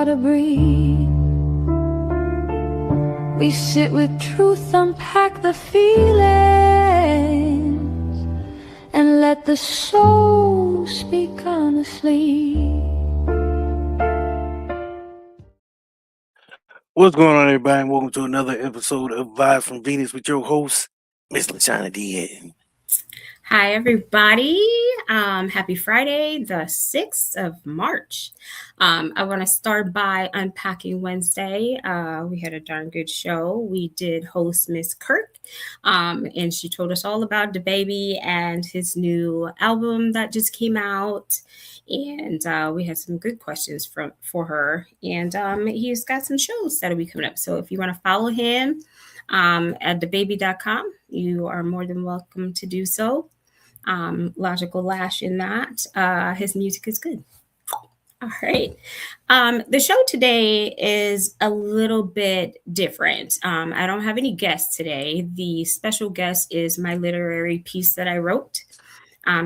to breathe. We sit with truth, unpack the feelings, and let the soul speak honestly. What's going on, everybody? And welcome to another episode of Vibe from Venus with your host, Miss Lashauna D. Hi, everybody. Happy Friday, the 6th of March. I want to start by unpacking Wednesday. We had a darn good show. We did host Miss Kirk, and she told us all about DaBaby and his new album that just came out. And we had some good questions for her. And he's got some shows that'll be coming up. So if you want to follow him at DaBaby.com, you are more than welcome to do so. Logical Lash in that. His music is good. All right. The show today is a little bit different. I don't have any guests today. The special guest is my literary piece that I wrote.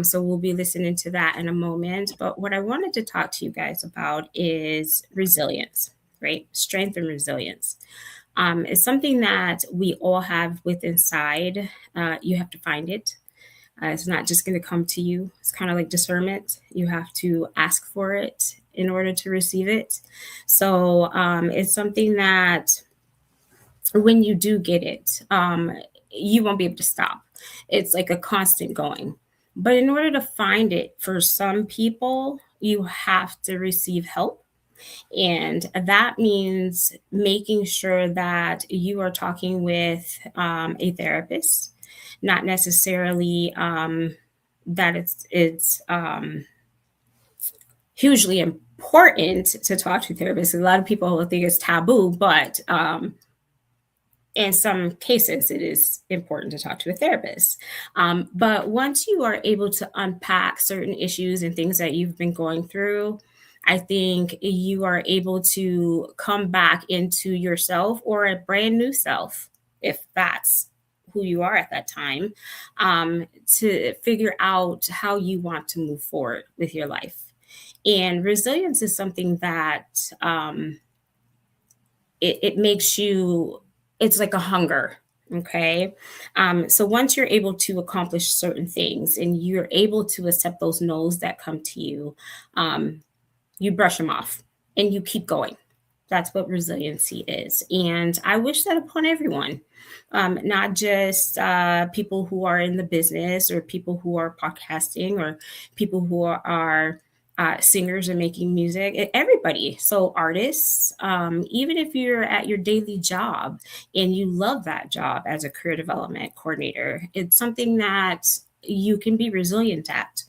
So we'll be listening to that in a moment. But what I wanted to talk to you guys about is resilience, right? Strength and resilience. It's something that we all have within inside. You have to find it. It's not just going to come to you. It's kind of like discernment. You have to ask for it in order to receive it. So it's something that when you do get it, you won't be able to stop. It's like a constant going. But in order to find it, for some people, you have to receive help. And that means making sure that you are talking with a therapist, not necessarily that it's hugely important to talk to therapists. A lot of people will think it's taboo, but in some cases, it is important to talk to a therapist. But once you are able to unpack certain issues and things that you've been going through, I think you are able to come back into yourself or a brand new self, if that's who you are at that time, to figure out how you want to move forward with your life. And resilience is something that it makes you, it's like a hunger. Okay. So once you're able to accomplish certain things and you're able to accept those no's that come to you, you brush them off and you keep going. That's what resiliency is. And I wish that upon everyone, not just people who are in the business or people who are podcasting or people who are singers and making music, everybody. So artists, even if you're at your daily job and you love that job as a career development coordinator, it's something that you can be resilient at.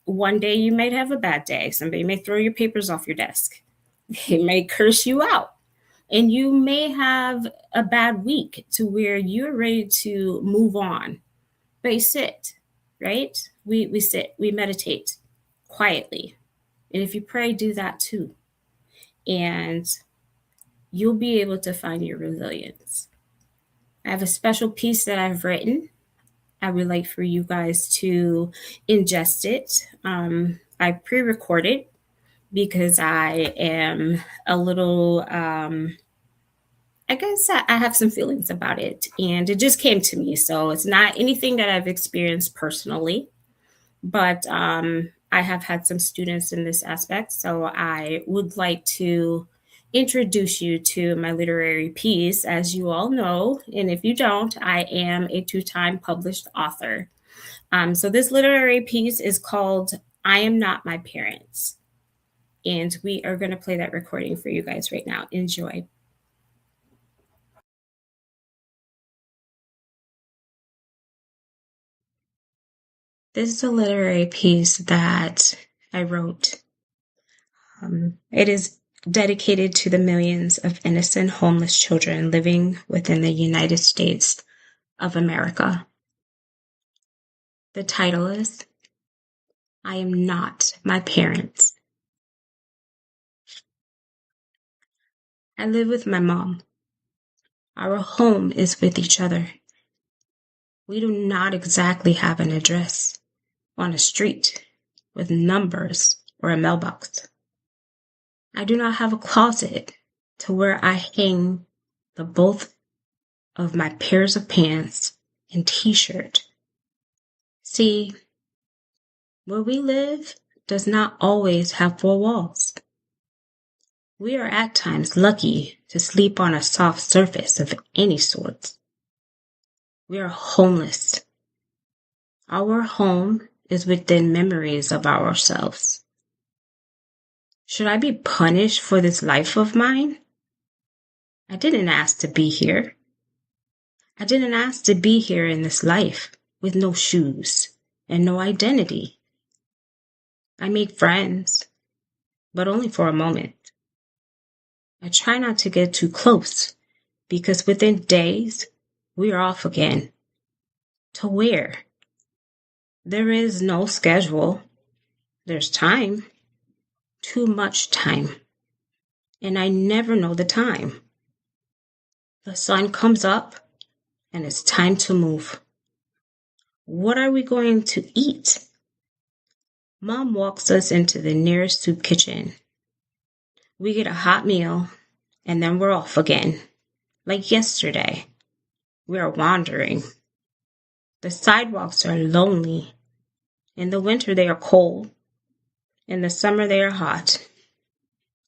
One day you might have a bad day. Somebody may throw your papers off your desk. They may curse you out. And you may have a bad week to where you're ready to move on. But you sit, right? We sit, we meditate quietly. And if you pray, do that too. And you'll be able to find your resilience. I have a special piece that I've written. I would like for you guys to ingest it. I pre-recorded because I am a little, I guess I have some feelings about it, and it just came to me. So it's not anything that I've experienced personally, but I have had some students in this aspect. So I would like to introduce you to my literary piece. As you all know, and if you don't, I am a 2-time published author. So this literary piece is called I Am Not My Parents. And we are going to play that recording for you guys right now. Enjoy. This is a literary piece that I wrote. It is dedicated to the millions of innocent homeless children living within the United States of America. The title is I Am Not My Parents. I live with my mom. Our home is with each other. We do not exactly have an address on a street with numbers or a mailbox. I do not have a closet to where I hang the both of my pairs of pants and t-shirt. See, where we live does not always have four walls. We are at times lucky to sleep on a soft surface of any sort. We are homeless. Our home is within memories of ourselves. Should I be punished for this life of mine? I didn't ask to be here. I didn't ask to be here in this life with no shoes and no identity. I make friends, but only for a moment. I try not to get too close because within days, we are off again. To where? There is no schedule. There's time. Too much time. And I never know the time. The sun comes up and it's time to move. What are we going to eat? Mom walks us into the nearest soup kitchen. We get a hot meal and then we're off again. Like yesterday. We are wandering. The sidewalks are lonely. In the winter they are cold. In the summer they are hot.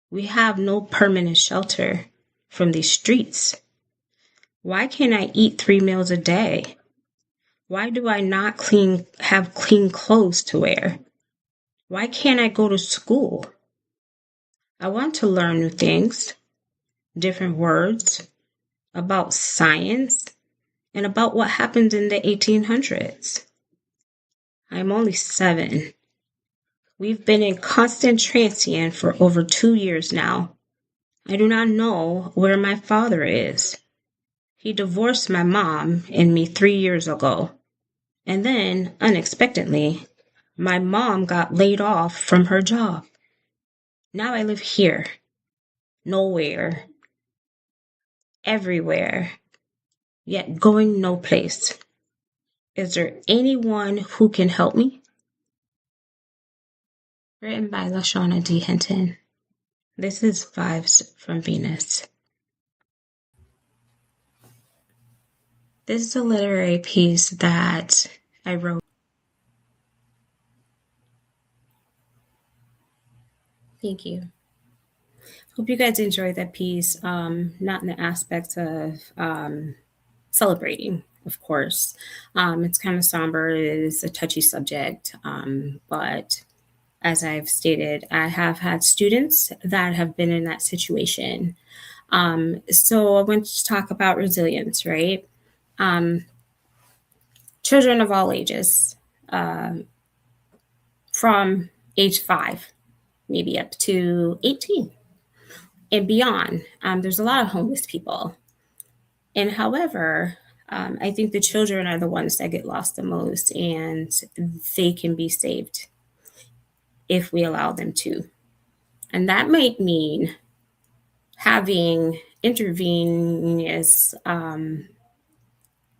We have no permanent shelter from these streets. Why can't I eat 3 meals a day? Why do I not have clean clothes to wear? Why can't I go to school? I want to learn new things, different words, about science, and about what happened in the 1800s. I'm only 7. We've been in Constant Transient for over 2 years now. I do not know where my father is. He divorced my mom and me 3 years ago. And then, unexpectedly, my mom got laid off from her job. Now I live here. Nowhere. Everywhere. Yet going no place. Is there anyone who can help me? Written by Lashauna D. Hinton. This is Vibes from Venus. This is a literary piece that I wrote. Thank you. Hope you guys enjoyed that piece. Not in the aspect of celebrating, of course. It's kind of somber. It is a touchy subject. But as I've stated, I have had students that have been in that situation. So I want to talk about resilience, right? Children of all ages, from age 5, maybe up to 18 and beyond. There's a lot of homeless people. And however, I think the children are the ones that get lost the most, and they can be saved if we allow them to. And that might mean having intravenous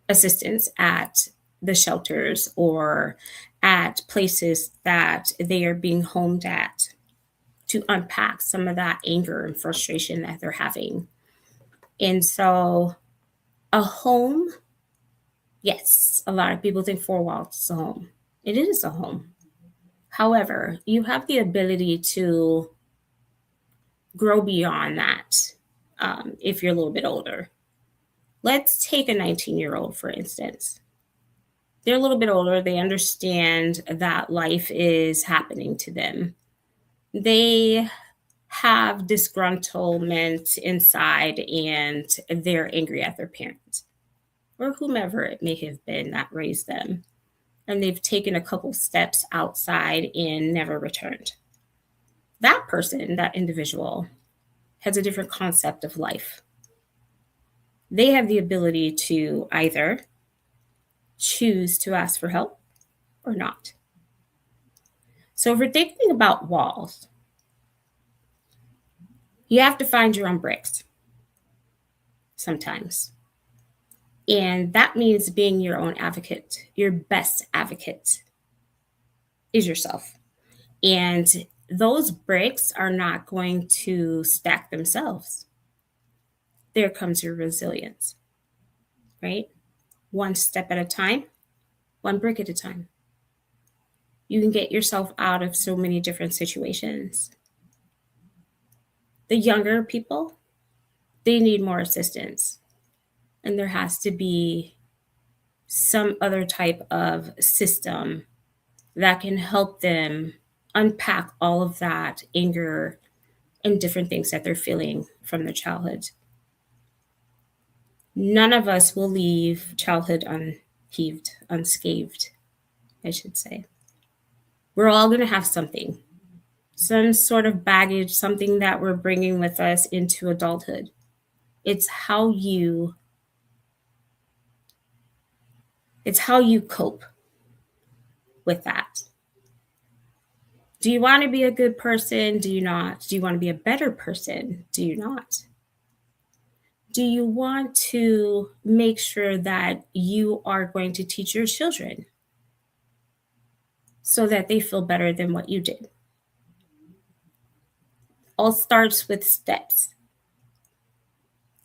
assistance at the shelters or at places that they are being homed at to unpack some of that anger and frustration that they're having. And so a home, yes, a lot of people think 4 walls is a home. It is a home. However, you have the ability to grow beyond that if you're a little bit older. Let's take a 19-year-old, for instance. They're a little bit older. They understand that life is happening to them. They have disgruntlement inside and they're angry at their parents or whomever it may have been that raised them. And they've taken a couple steps outside and never returned. That person, that individual, has a different concept of life. They have the ability to either choose to ask for help or not. So if we're thinking about walls, you have to find your own bricks sometimes. And that means being your own advocate. Your best advocate is yourself. And those bricks are not going to stack themselves. There comes your resilience, right? One step at a time, one brick at a time. You can get yourself out of so many different situations. The younger people, they need more assistance. And there has to be some other type of system that can help them unpack all of that anger and different things that they're feeling from their childhood. None of us will leave childhood unscathed, I should say. We're all going to have something, some sort of baggage, something that we're bringing with us into adulthood. It's how you cope with that. Do you want to be a good person? Do you not? Do you want to be a better person? Do you not? Do you want to make sure that you are going to teach your children so that they feel better than what you did? All starts with steps,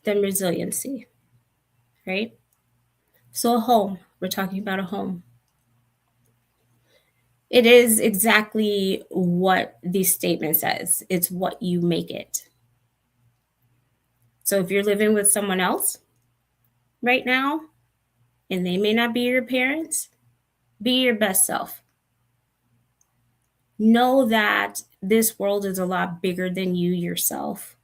then resiliency, right? So a home, we're talking about a home. It is exactly what the statement says. It's what you make it. So if you're living with someone else right now, and they may not be your parents, be your best self. Know that this world is a lot bigger than you yourself.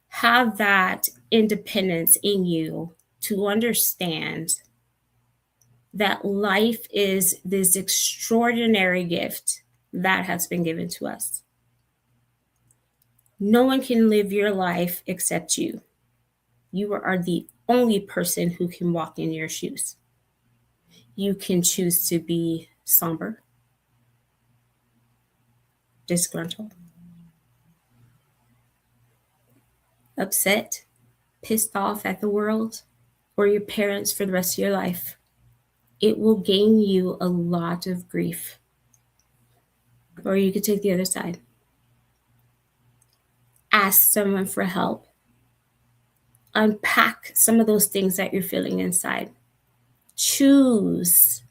Have that independence in you to understand that life is this extraordinary gift that has been given to us. No one can live your life except you. You are the only person who can walk in your shoes. You can choose to be somber, disgruntled, upset, pissed off at the world or your parents for the rest of your life. It will gain you a lot of grief. Or you could take the other side. Ask someone for help. Unpack some of those things that you're feeling inside. Choose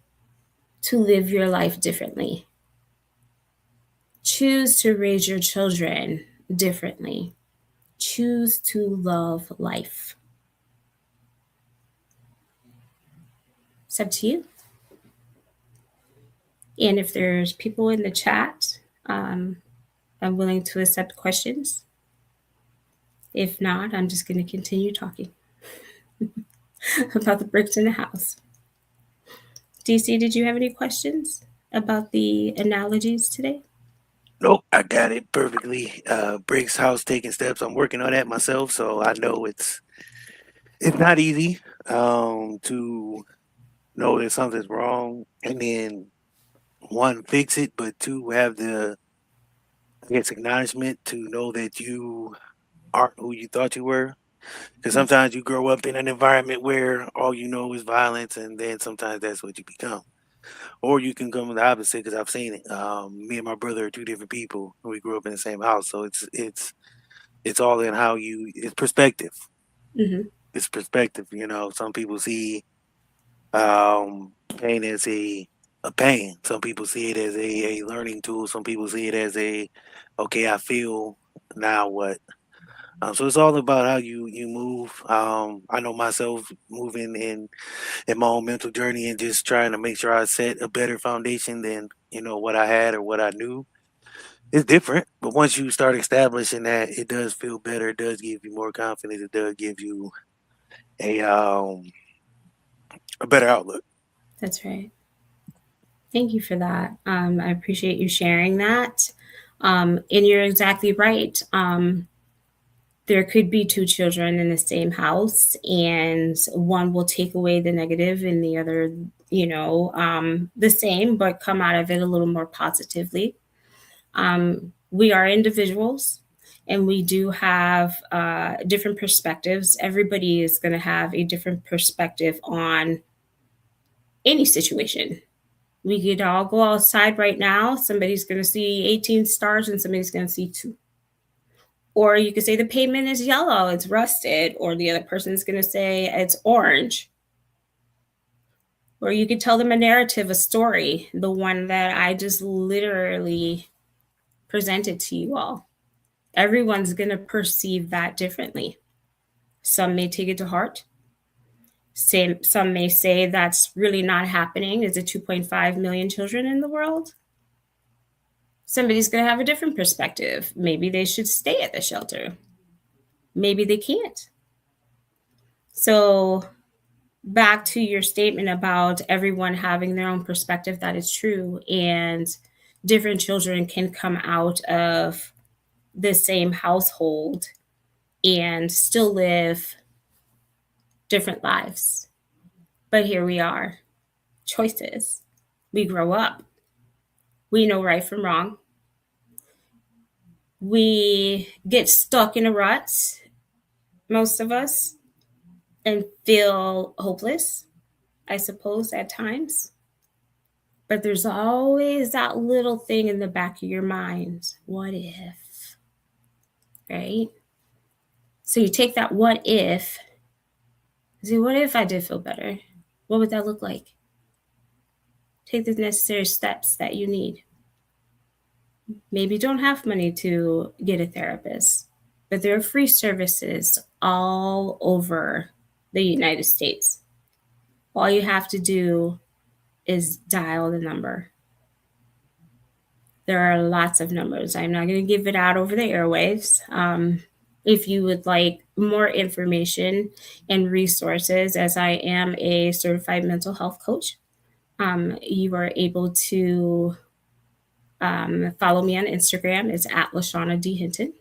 to live your life differently. Choose to raise your children differently. Choose to love life. It's up to you. And if there's people in the chat, I'm willing to accept questions. If not, I'm just going to continue talking about the bricks in the house. DC, did you have any questions about the analogies today? Nope, I got it perfectly. Bricks, house, taking steps. I'm working on that myself, so I know it's not easy to know that something's wrong and then one, fix it, but two, have the acknowledgement to know that you aren't who you thought you were. Because sometimes you grow up in an environment where all you know is violence, and then sometimes that's what you become. Or you can come the opposite, because I've seen it. Me and my brother are two different people. We grew up in the same house, so it's all in how you. It's perspective. Mm-hmm. It's perspective. Some people see pain as a pain. Some people see it as a learning tool. Some people see it as okay, I feel, now what? So it's all about how you move. I know myself moving in my own mental journey and just trying to make sure I set a better foundation than what I had or what I knew. It's different, but once you start establishing that, it does feel better. It does give you more confidence. It does give you a a better outlook. That's right. Thank you for that. I appreciate you sharing that. And you're exactly right. There could be two children in the same house, and one will take away the negative, and the other, the same, but come out of it a little more positively. We are individuals, and we do have different perspectives. Everybody is going to have a different perspective on any situation, We could all go outside right now. Somebody's going to see 18 stars and somebody's going to see 2. Or you could say the pavement is yellow, it's rusted, or the other person's going to say it's orange. Or you could tell them a narrative, a story, the one that I just literally presented to you all. Everyone's going to perceive that differently. Some may take it to heart. Some may say that's really not happening. Is it 2.5 million children in the world? Somebody's going to have a different perspective. Maybe they should stay at the shelter. Maybe they can't. So back to your statement about everyone having their own perspective, that is true. And different children can come out of the same household and still live different lives. But here we are. Choices. We grow up. We know right from wrong. We get stuck in a rut, most of us, and feel hopeless, I suppose, at times. But there's always that little thing in the back of your mind. What if? Right? So you take that what if, say, what if I did feel better? What would that look like? Take the necessary steps that you need. Maybe you don't have money to get a therapist, but there are free services all over the United States. All you have to do is dial the number. There are lots of numbers. I'm not going to give it out over the airwaves. If you would like more information and resources, as I am a certified mental health coach, you are able to follow me on Instagram. It's at Lashauna D Hinton.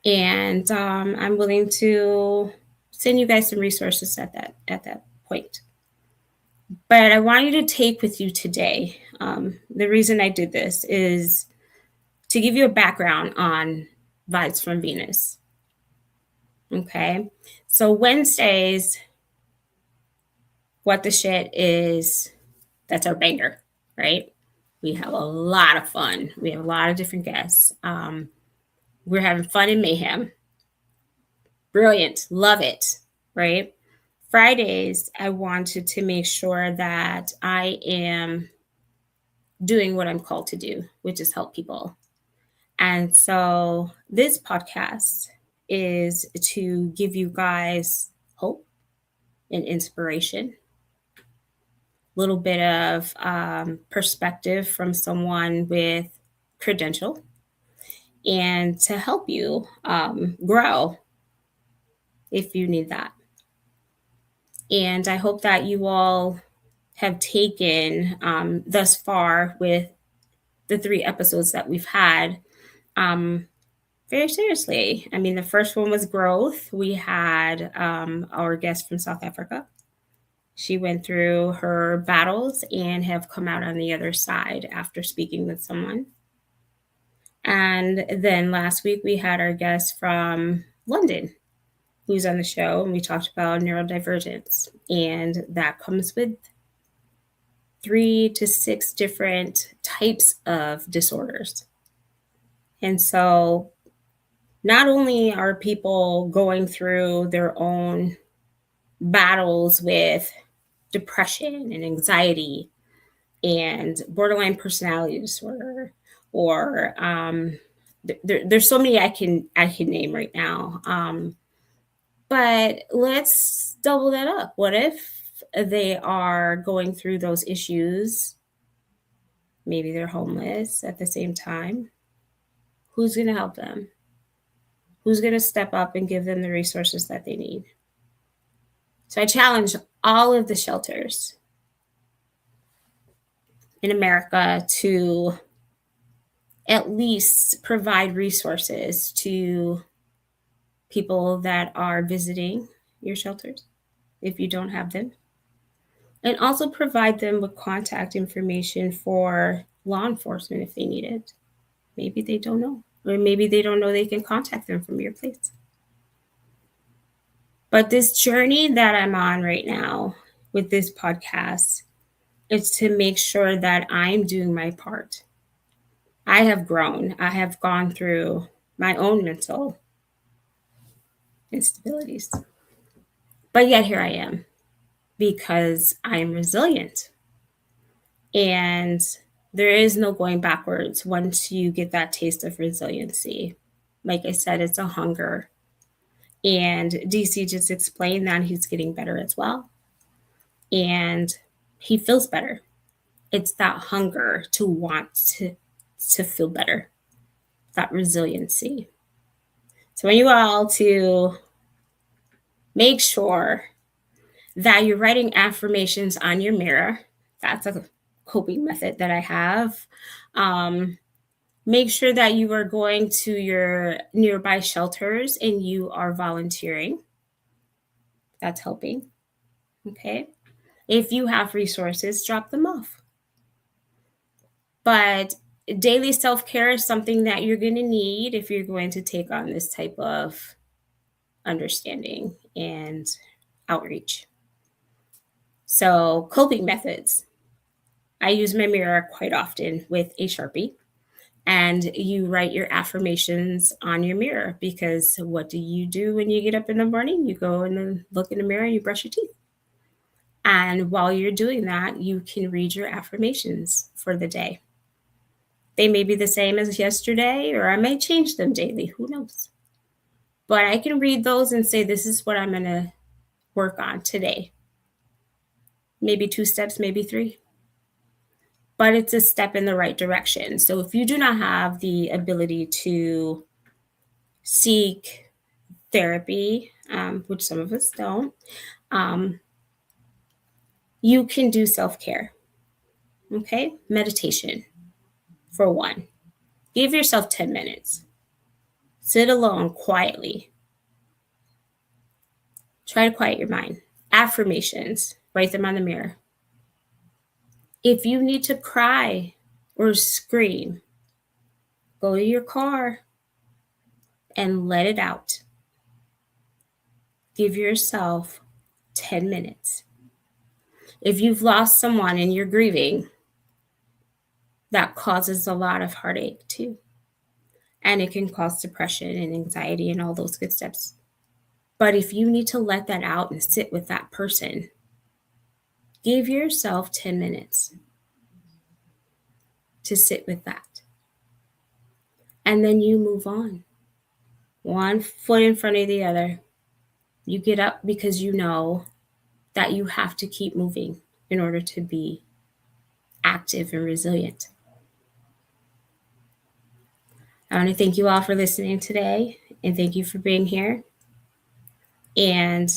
And I'm willing to send you guys some resources at that point. But I want you to take with you today, the reason I did this is to give you a background on Vibes from Venus. Okay, so Wednesdays, what the shit is, that's our banger, right? We have a lot of fun. We have a lot of different guests. We're having fun and mayhem. Brilliant. Love it, right? Fridays, I wanted to make sure that I am doing what I'm called to do, which is help people. And so this podcast is to give you guys hope and inspiration, a little bit of perspective from someone with credential, and to help you grow if you need that. And I hope that you all have taken thus far with the 3 episodes that we've had very seriously. I mean, the first one was growth. We had our guest from South Africa. She went through her battles and have come out on the other side after speaking with someone. And then last week we had our guest from London who's on the show, and we talked about neurodivergence, and that comes with 3 to 6 different types of disorders. And so not only are people going through their own battles with depression and anxiety and borderline personality disorder, or there's so many I can name right now. But let's double that up. What if they are going through those issues? Maybe they're homeless at the same time. Who's going to help them? Who's going to step up and give them the resources that they need? So I challenge all of the shelters in America to at least provide resources to people that are visiting your shelters if you don't have them, and also provide them with contact information for law enforcement if they need it. Maybe they don't know, or maybe they don't know they can contact them from your place. But this journey that I'm on right now with this podcast It's to make sure that I'm doing my part. I have grown. I have gone through my own mental instabilities. But yet here I am because I'm resilient. And there is no going backwards once you get that taste of resiliency. Like I said, it's a hunger. And DC just explained that he's getting better as well. And he feels better. It's that hunger to want to feel better, that resiliency. So I want you all to make sure that you're writing affirmations on your mirror. That's a coping method that I have. Make sure that you are going to your nearby shelters and you are volunteering. That's helping. Okay. If you have resources, drop them off. But daily self-care is something that you're going to need if you're going to take on this type of understanding and outreach. So, coping methods. I use my mirror quite often with a Sharpie, and you write your affirmations on your mirror, because what do you do when you get up in the morning? You go and look in the mirror and you brush your teeth. And while you're doing that, you can read your affirmations for the day. They may be the same as yesterday, or I may change them daily. Who knows? But I can read those and say, this is what I'm going to work on today. Maybe 2 steps, maybe 3. But it's a step in the right direction. So if you do not have the ability to seek therapy, which some of us don't, you can do self-care. Okay? Meditation, for one. Give yourself 10 minutes. Sit alone quietly. Try to quiet your mind. Affirmations, write them on the mirror. If you need to cry or scream, go to your car and let it out. Give yourself 10 minutes. If you've lost someone and you're grieving, that causes a lot of heartache too. And it can cause depression and anxiety and all those good steps. But if you need to let that out and sit with that person, give yourself 10 minutes to sit with that. And then you move on. One foot in front of the other. You get up because you know that you have to keep moving in order to be active and resilient. I want to thank you all for listening today, and thank you for being here. And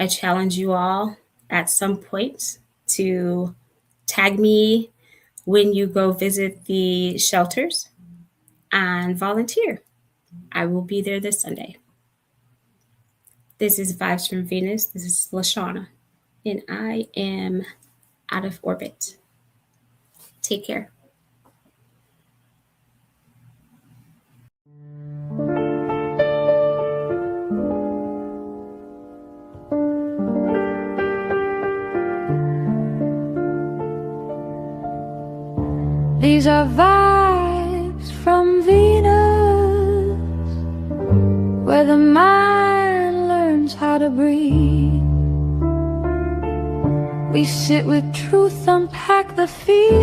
I challenge you all at some point to tag me when you go visit the shelters and volunteer. I will be there this Sunday. This is Vibes from Venus. This is Lashauna, and I am out of orbit. Take care. These are vibes from Venus, where the mind learns how to breathe. We sit with truth, unpack the feelings,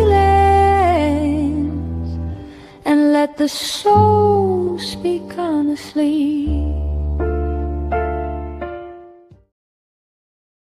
and let the soul speak honestly.